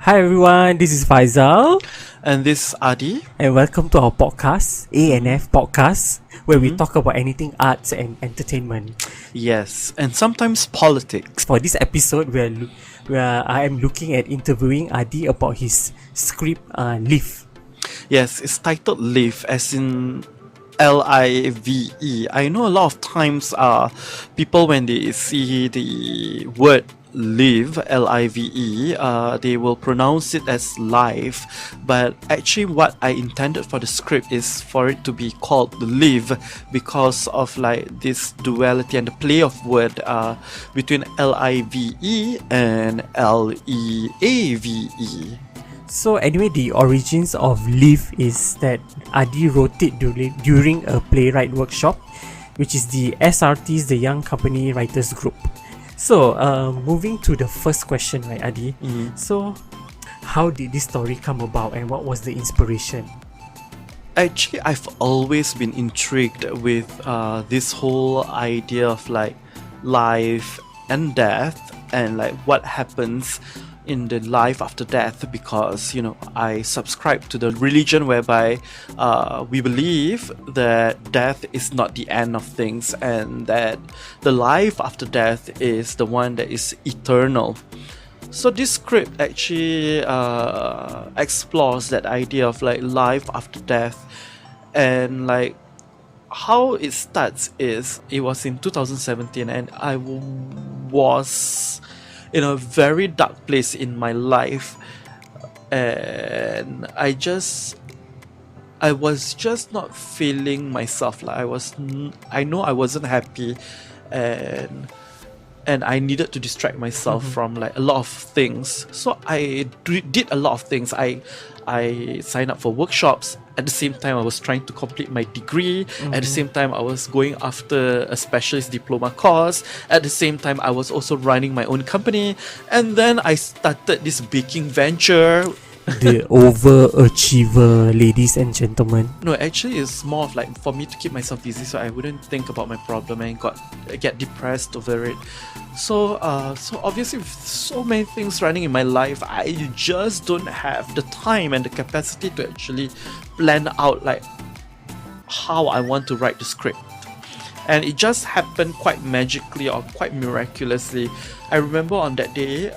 Hi everyone, this is Faisal And this is Adi. and welcome to our podcast, A&F Podcast, where we talk about anything arts and entertainment. Yes, and sometimes politics. For this episode, where I am looking at interviewing Adi about his script, Live. Yes, it's titled Live, as in Live. I know a lot of times people when they see the word live, Live, they will pronounce it as live, but actually what I intended for the script is for it to be called live because of like this duality and the play of word between Live and Leave. So anyway, the origins of Live is that Adi wrote it during a playwright workshop, which is the SRT's, the Young Company Writers Group. So, moving to the first question, right, Adi? So, how did this story come about and what was the inspiration? Actually, I've always been intrigued with this whole idea of like life and death and like what happens in the life after death, because I subscribe to the religion whereby we believe that death is not the end of things and that the life after death is the one that is eternal. So this script actually explores that idea of like life after death, and like how it starts is it was in 2017 and I was in a very dark place in my life, and I was just not feeling myself. Like I know I wasn't happy, and I needed to distract myself from like a lot of things. So I did a lot of things. I signed up for workshops. At the same time, I was trying to complete my degree. At the same time, I was going after a specialist diploma course. At the same time, I was also running my own company. And then I started this baking venture. The overachiever, ladies and gentlemen. No, actually, it's more of like for me to keep myself busy, so I wouldn't think about my problem and get depressed over it. So obviously, with so many things running in my life, I just don't have the time and the capacity to actually plan out like how I want to write the script. And it just happened quite magically or quite miraculously. I remember on that day,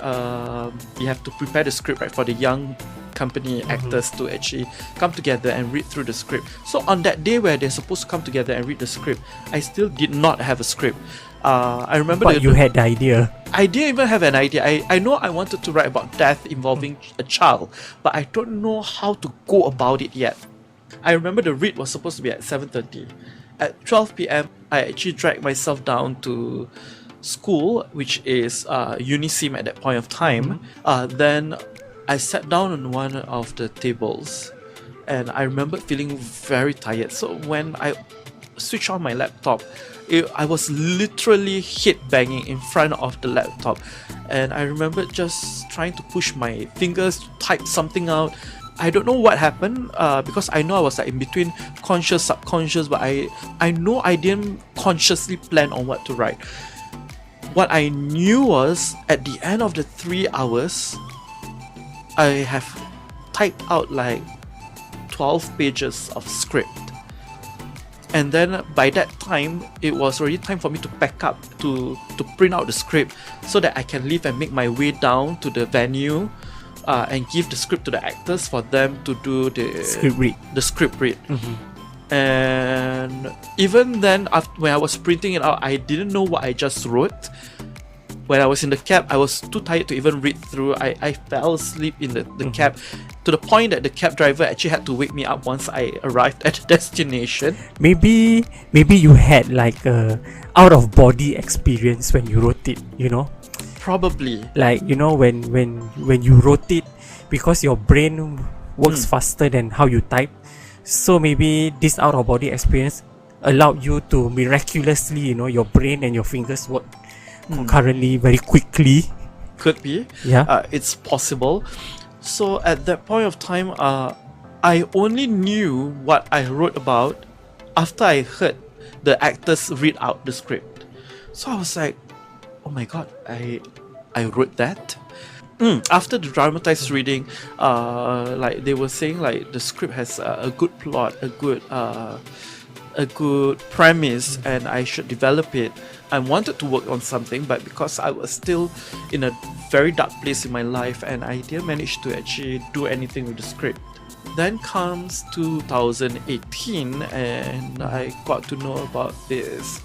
we have to prepare the script, right, for the young company actors to actually come together and read through the script. So on that day where they're supposed to come together and read the script, I still did not have a script. I remember But you had the idea. I didn't even have an idea. I know I wanted to write about death involving a child, but I don't know how to go about it yet. I remember the read was supposed to be at 7:30. At 12 p.m, I actually dragged myself down to school, which is Unisim at that point of time. Then I sat down on one of the tables, and I remember feeling very tired. So when I switched on my laptop, I was literally hit banging in front of the laptop, and I remember just trying to push my fingers to type something out. I don't know what happened because I know I was like in between conscious, subconscious, but I know I didn't consciously plan on what to write. What I knew was at the end of the 3 hours, I have typed out like 12 pages of script. And then by that time, it was already time for me to pack up to print out the script so that I can leave and make my way down to the venue and give the script to the actors for them to do the script read. And even then, when I was printing it out, I didn't know what I just wrote. When I was in the cab, I was too tired to even read through. I fell asleep in the cab, to the point that the cab driver actually had to wake me up once I arrived at the destination. Maybe you had like a out of body experience when you wrote it, Probably. Like, when you wrote it, because your brain works faster than how you type. So maybe this out of body experience allowed you to miraculously, your brain and your fingers work concurrently very quickly. Could be. Yeah. It's possible. So at that point of time, I only knew what I wrote about after I heard the actors read out the script. So I was like, oh my god, I wrote that. After the dramatized reading, like they were saying, like the script has a good plot, a good premise, and I should develop it. I wanted to work on something, but because I was still in a very dark place in my life, and I didn't manage to actually do anything with the script. Then comes 2018, and I got to know about this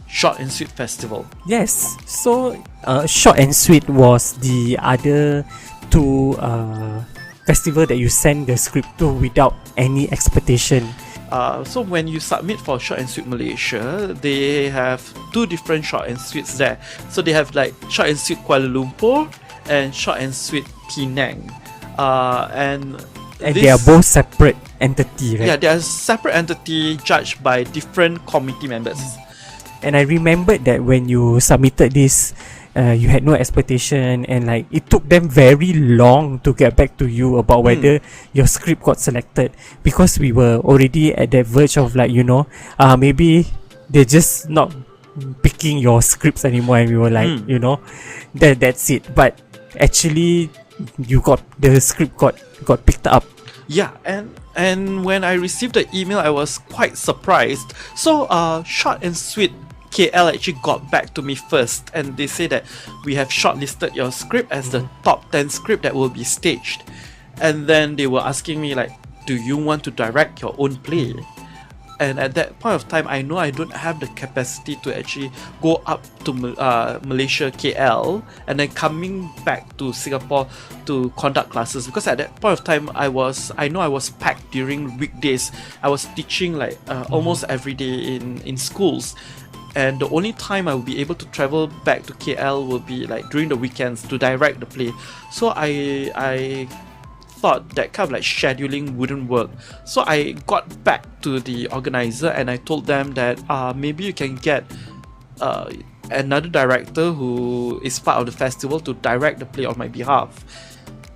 Short and Sweet Festival. Yes, so Short and Sweet was the other two festival that you send the script to without any expectation. So when you submit for Short and Sweet Malaysia, they have two different Short and Sweets there. So they have like Short and Sweet Kuala Lumpur and Short and Sweet Penang. And they are both separate entity, right? Yeah, they are separate entity judged by different committee members. And I remembered that when you submitted this, you had no expectation, and like it took them very long to get back to you about whether your script got selected, because we were already at that verge of like, maybe they're just not picking your scripts anymore, and we were like, that's it. But actually, the script got picked up. Yeah, and when I received the email, I was quite surprised. So Short and Sweet KL actually got back to me first, and they say that we have shortlisted your script as the top 10 script that will be staged. And then they were asking me like, do you want to direct your own play? And at that point of time, I know I don't have the capacity to actually go up to Malaysia, KL, and then coming back to Singapore to conduct classes. Because at that point of time, I was packed during weekdays. I was teaching like almost every day in schools. And the only time I will be able to travel back to KL will be like during the weekends to direct the play. So I thought that kind of like scheduling wouldn't work. So I got back to the organizer and I told them that maybe you can get another director who is part of the festival to direct the play on my behalf.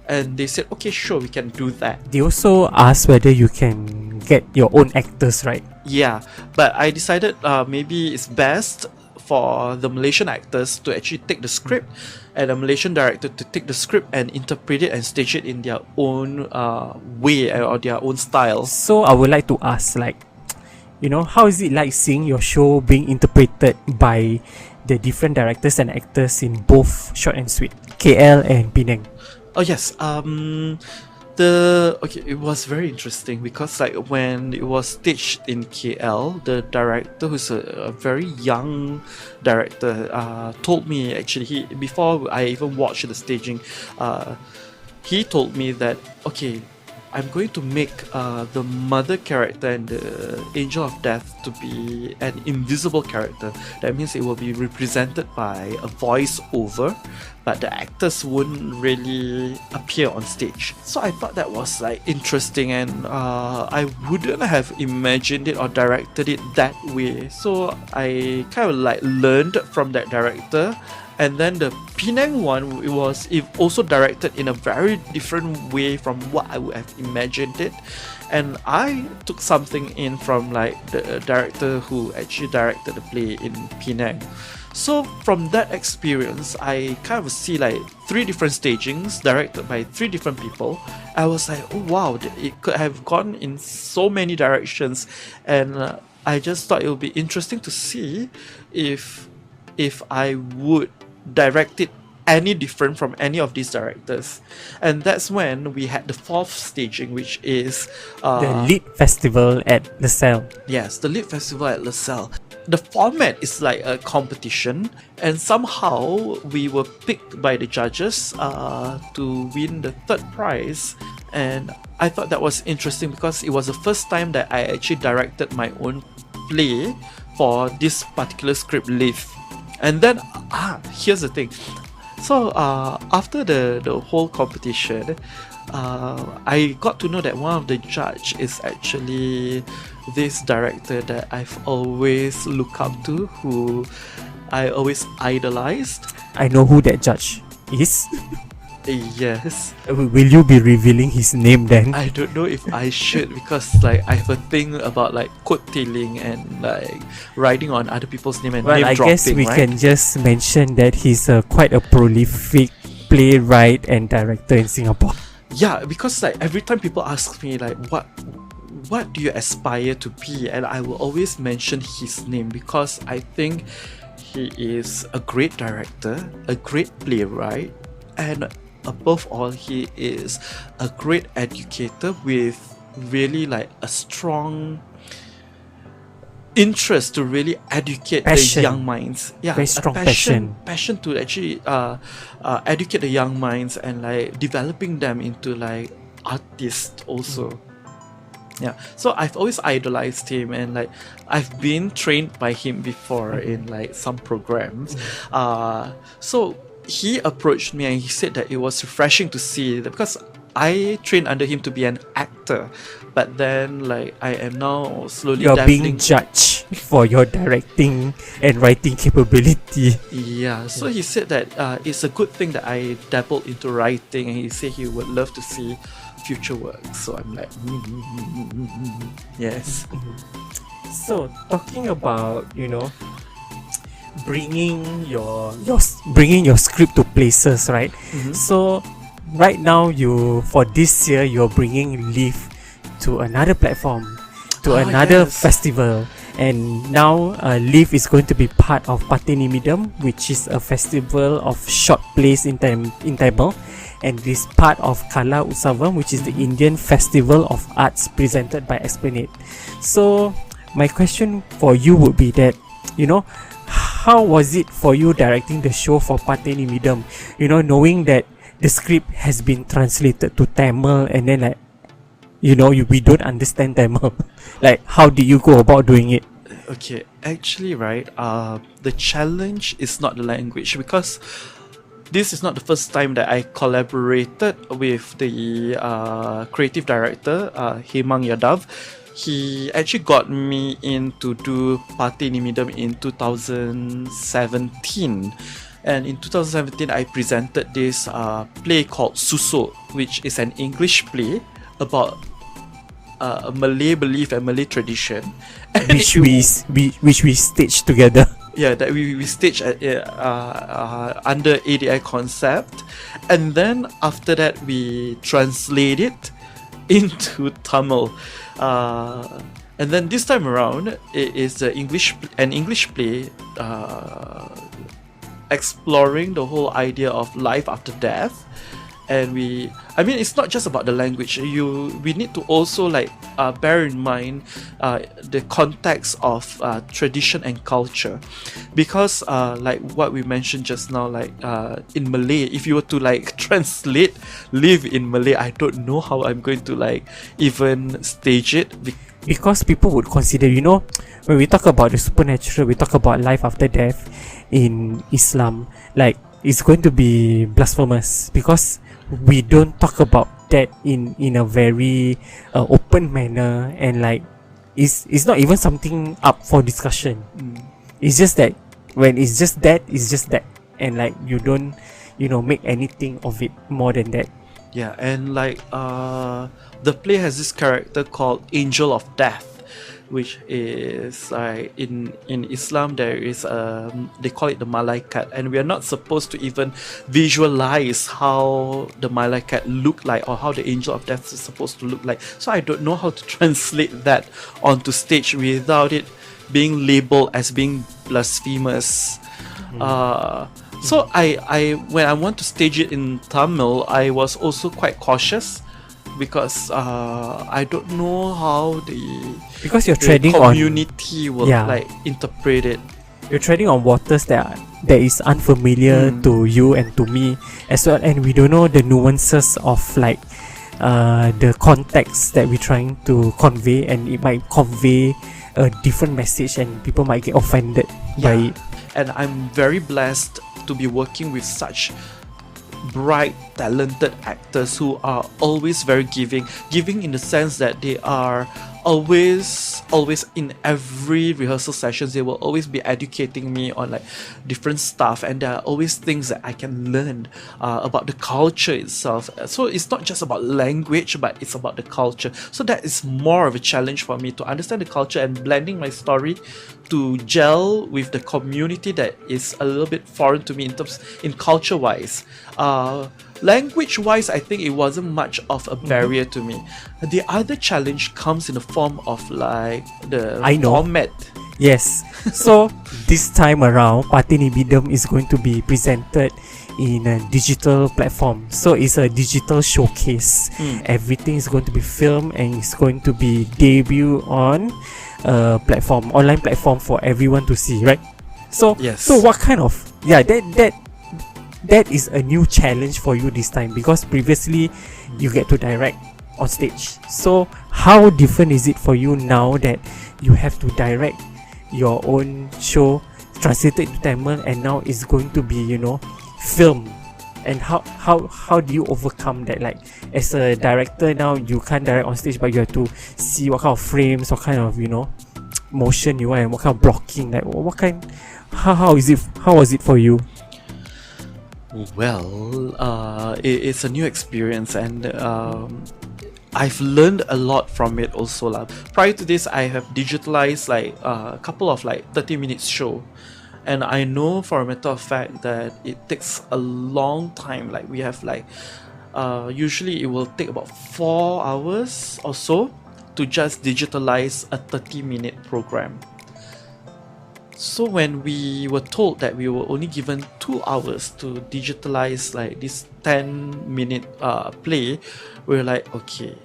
And they said, okay, sure, we can do that. They also asked whether you can get your own actors, right? Yeah, but I decided maybe it's best for the Malaysian actors to actually take the script and a Malaysian director to take the script and interpret it and stage it in their own way or their own style. So I would like to ask, like, how is it like seeing your show being interpreted by the different directors and actors in both Short and Sweet, KL and Penang? Oh yes, it was very interesting because like when it was staged in KL, the director, who's a very young director, told me actually before I even watched the staging, he told me that okay, I'm going to make the mother character and the angel of death to be an invisible character. That means it will be represented by a voice over, but the actors wouldn't really appear on stage. So I thought that was like interesting, and I wouldn't have imagined it or directed it that way. So I kind of like learned from that director. And then the Penang one, it was also directed in a very different way from what I would have imagined it. And I took something in from like the director who actually directed the play in Penang. So from that experience, I kind of see like 3 different stagings directed by 3 different people. I was like, oh wow, it could have gone in so many directions. And I just thought it would be interesting to see if I would direct it any different from any of these directors. And that's when we had the 4th staging, which is the Lit Festival at LaSalle. Yes, the Lit Festival at LaSalle. The format is like a competition, and somehow we were picked by the judges to win the 3rd prize. And I thought that was interesting because it was the first time that I actually directed my own play for this particular script, Live. And then, here's the thing. So after the whole competition, I got to know that one of the judge is actually this director that I've always looked up to, who I always idolized. I know who that judge is. Yes. Will you be revealing his name then? I don't know if I should, because like I have a thing about like coattailing and like riding on other people's name and name dropping. I guess we can just mention that he's quite a prolific playwright and director in Singapore. Yeah, because like every time people ask me like what do you aspire to be, and I will always mention his name because I think he is a great director, a great playwright, and above all, he is a great educator with really like a strong interest to really educate Passion. the young minds. Yeah, Very strong passion. passion to actually educate the young minds and like developing them into like artists also. Yeah, so I've always idolized him, and like I've been trained by him before in like some programs. So he approached me and he said that it was refreshing to see that, because I trained under him to be an actor, but then like I am now slowly You're dabbling. being judged for your directing and writing capability. Yeah, so he said that it's a good thing that I dabbled into writing, and he said he would love to see future work. So I'm like, yes. So talking about, you know, bringing your script to places, right? So right now, for this year you're bringing Live to another platform, to another yes. festival, and now Live is going to be part of Pateni Midam, which is a festival of short plays in Tamil, and this part of Kala Utsavam, which is the Indian Festival of Arts presented by Esplanade. So my question for you would be that, you know, how was it for you directing the show for Pateni Midam? You know, knowing that the script has been translated to Tamil, and then like, you know, we don't understand Tamil. Like, how did you go about doing it? Okay, actually, right, the challenge is not the language, because this is not the first time that I collaborated with the creative director, Hemang Yadav. He actually got me in to do Pateni Midam in 2017. And in 2017, I presented this play called Suso, which is an English play about a Malay belief and Malay tradition, which we staged together. Yeah, that we staged under ADI concept, and then after that we translate it into Tamil, and then this time around it is an English play exploring the whole idea of life after death. And it's not just about the language. We need to also like bear in mind the context of tradition and culture, because like what we mentioned just now, like in Malay, if you were to like translate Live in Malay, I don't know how I'm going to like even stage it. Because people would consider, you know, when we talk about the supernatural, we talk about life after death in Islam, like it's going to be blasphemous, because we don't talk about that in a very open manner, and like it's not even something up for discussion. It's just that when it's just that, and like you don't, you know, make anything of it more than that. Yeah, and like the play has this character called Angel of Death, which is like in Islam there is they call it the malaikat, and we are not supposed to even visualize how the malaikat look like, or how the angel of death is supposed to look like. So I don't know how to translate that onto stage without it being labeled as being blasphemous. So I when I want to stage it in Tamil, I was also quite cautious, because I don't know how because you're the treading community will Yeah. like interpret it. You're treading on waters that is unfamiliar to you and to me as well, and we don't know the nuances of like the context that we're trying to convey, and it might convey a different message and people might get offended by it. And I'm very blessed to be working with such bright, talented actors who are always very giving in the sense that they are always in every rehearsal sessions, they will always be educating me on like different stuff, and there are always things that I can learn about the culture itself. So it's not just about language, but it's about the culture. So that is more of a challenge for me, to understand the culture and blending my story to gel with the community that is a little bit foreign to me in culture wise. Language wise, I think it wasn't much of a barrier to me. The other challenge comes in the form of like the I know. format. Yes. So this time around, Patini Bidam is going to be presented in a digital platform. So it's a digital showcase. Everything is going to be filmed and it's going to be debut on a platform, online platform for everyone to see, right? So Yes. So what kind of that is a new challenge for you this time, because previously you get to direct on stage. So how different is it for you now that you have to direct your own show translated to Tamil, and now it's going to be, you know, film? And how do you overcome that? Like, as a director now, you can't direct on stage, but you have to see what kind of frames, what kind of, you know, motion you want, and what kind of blocking, like what kind, how was it for you? Well, it's a new experience, and I've learned a lot from it also lah. Prior to this, I have digitalized like a couple of like 30 minutes show, and I know for a matter of fact that it takes a long time. Like we have like usually it will take about 4 hours or so to just digitalize a 30-minute program. So when we were told that we were only given 2 hours to digitalize like this 10-minute play, we were like, okay,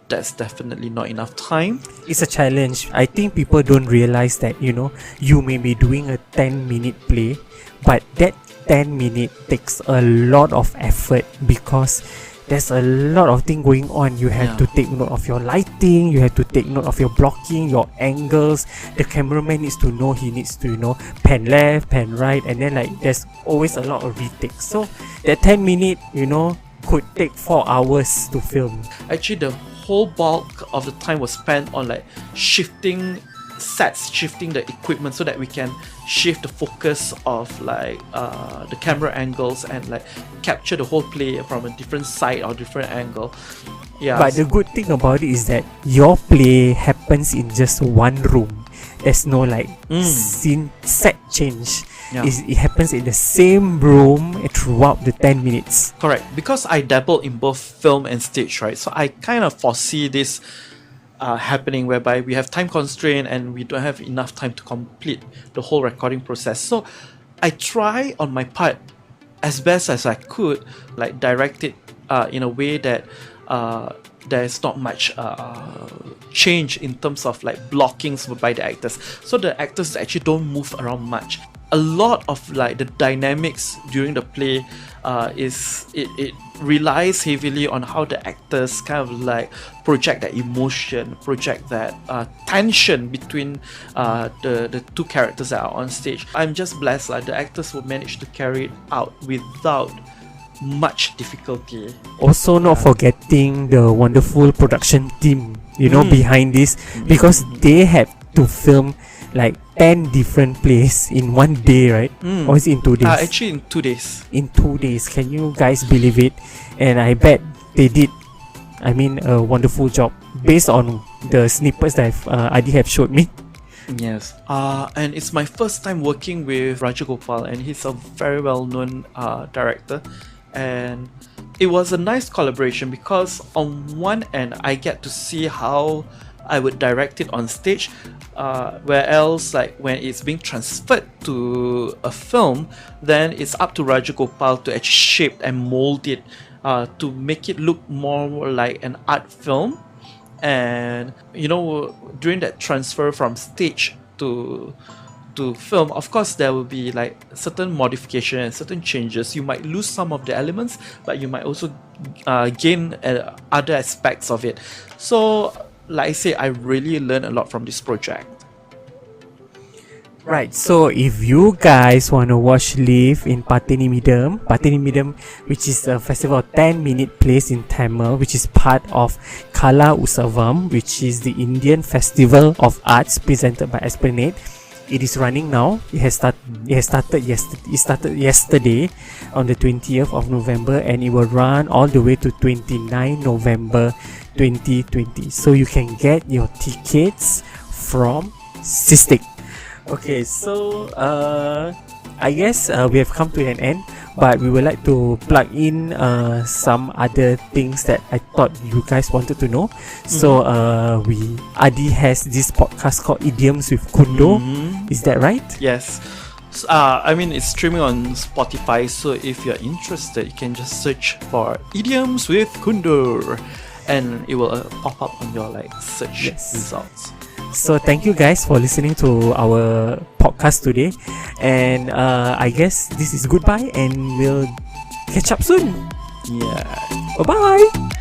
that's definitely not enough time. It's a challenge. I think people don't realize that, you know, you may be doing a 10-minute play, but that 10-minute takes a lot of effort because there's a lot of things going on. You have to take note of your lighting, you have to take note of your blocking, your angles. The cameraman needs to know, he needs to, you know, pan left, pan right, and then like there's always a lot of retakes. So that 10-minute, you know, could take 4 hours to film. Actually, the whole bulk of the time was spent on like shifting sets, shifting the equipment so that we can shift the focus of like the camera angles and like capture the whole play from a different side or different angle. Yeah. But the good thing about it is that your play happens in just one room. There's no like scene set change. Yeah. It happens in the same room throughout the 10 minutes. Correct. Because I dabble in both film and stage, right? So I kind of foresee this happening whereby we have time constraint and we don't have enough time to complete the whole recording process. So I try on my part as best as I could, like direct it in a way that there's not much change in terms of like blockings by the actors. So the actors actually don't move around much. A lot of like the dynamics during the play it relies heavily on how the actors kind of like project that emotion, project that tension between the two characters that are on stage. I'm just blessed like the actors will manage to carry it out without much difficulty. Also, not forgetting the wonderful production team, you know, behind this, because they have to film like 10 different plays in one day, right? Or is it in 2 days? Actually in 2 days. In 2 days, can you guys believe it? And I bet they did, I mean, a wonderful job based on the snippets that Adi have showed me. Yes. And it's my first time working with Rajagopal, and he's a very well-known director. And it was a nice collaboration because on one end I get to see how I would direct it on stage, where else like when it's being transferred to a film, then it's up to Rajagopal to actually shape and mold it to make it look more like an art film. And you know, during that transfer from stage to film, of course there will be like certain modification and certain changes. You might lose some of the elements, but you might also gain other aspects of it. So like I say, I really learned a lot from this project. Right, so if you guys want to watch Live in Patini Midam, which is a festival of 10-minute plays in Tamil, which is part of Kala Usavam, which is the Indian Festival of Arts presented by Esplanade. It is running now. It started yesterday on the 20th of November, and it will run all the way to 29 November 2020. So you can get your tickets from cystic. Okay, so I guess we have come to an end, but we would like to plug in some other things that I thought you guys wanted to know. So Adi has this podcast called Idioms with Kundo. Is that right? Yes. I mean, it's streaming on Spotify, so if you're interested, you can just search for Idioms with Kundur, and it will pop up on your search results. So thank you guys for listening to our podcast today, and I guess this is goodbye, and we'll catch up soon. Yeah. Bye bye.